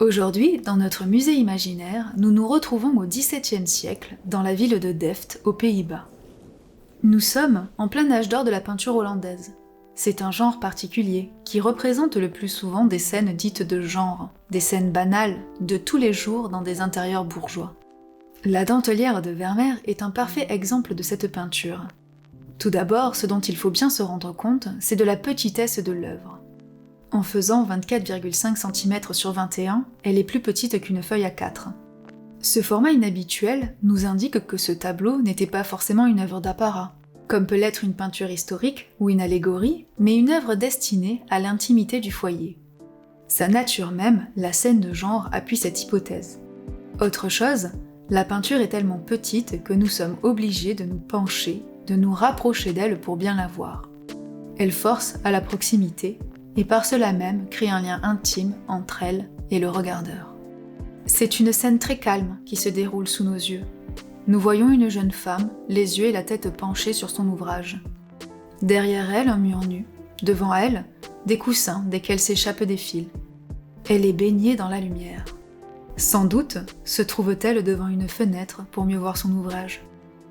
Aujourd'hui, dans notre musée imaginaire, nous nous retrouvons au XVIIe siècle, dans la ville de Delft, aux Pays-Bas. Nous sommes en plein âge d'or de la peinture hollandaise. C'est un genre particulier, qui représente le plus souvent des scènes dites de genre, des scènes banales, de tous les jours dans des intérieurs bourgeois. La dentelière de Vermeer est un parfait exemple de cette peinture. Tout d'abord, ce dont il faut bien se rendre compte, c'est de la petitesse de l'œuvre. En faisant 24,5 cm sur 21, elle est plus petite qu'une feuille A4. Ce format inhabituel nous indique que ce tableau n'était pas forcément une œuvre d'apparat, comme peut l'être une peinture historique ou une allégorie, mais une œuvre destinée à l'intimité du foyer. Sa nature même, la scène de genre, appuie cette hypothèse. Autre chose, la peinture est tellement petite que nous sommes obligés de nous pencher, de nous rapprocher d'elle pour bien la voir. Elle force à la proximité, et par cela même crée un lien intime entre elle et le regardeur. C'est une scène très calme qui se déroule sous nos yeux. Nous voyons une jeune femme, les yeux et la tête penchés sur son ouvrage. Derrière elle, un mur nu. Devant elle, des coussins desquels s'échappent des fils. Elle est baignée dans la lumière. Sans doute se trouve-t-elle devant une fenêtre pour mieux voir son ouvrage.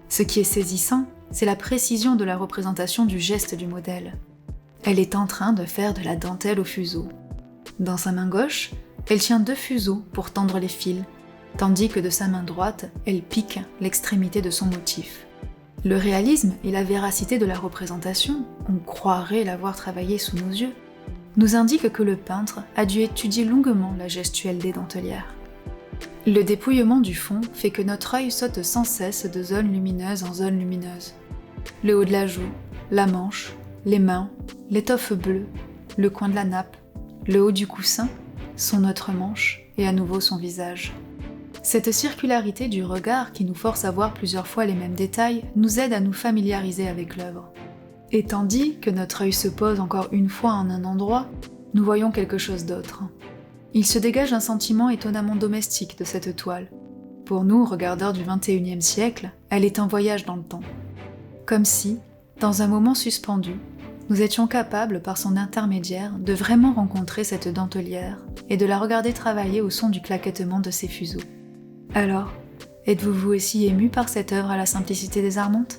Ce qui est saisissant, c'est la précision de la représentation du geste du modèle. Elle est en train de faire de la dentelle au fuseau. Dans sa main gauche, elle tient 2 fuseaux pour tendre les fils, tandis que de sa main droite, elle pique l'extrémité de son motif. Le réalisme et la véracité de la représentation, on croirait l'avoir travaillé sous nos yeux, nous indiquent que le peintre a dû étudier longuement la gestuelle des dentelières. Le dépouillement du fond fait que notre œil saute sans cesse de zone lumineuse en zone lumineuse. Le haut de la joue, la manche, les mains, l'étoffe bleue, le coin de la nappe, le haut du coussin, son autre manche et à nouveau son visage. Cette circularité du regard qui nous force à voir plusieurs fois les mêmes détails nous aide à nous familiariser avec l'œuvre. Et tandis que notre œil se pose encore une fois en un endroit, nous voyons quelque chose d'autre. Il se dégage un sentiment étonnamment domestique de cette toile. Pour nous, regardeurs du XXIe siècle, elle est un voyage dans le temps. Comme si, dans un moment suspendu, nous étions capables, par son intermédiaire, de vraiment rencontrer cette dentelière et de la regarder travailler au son du claquettement de ses fuseaux. Alors, êtes-vous vous aussi ému par cette œuvre à la simplicité désarmante ?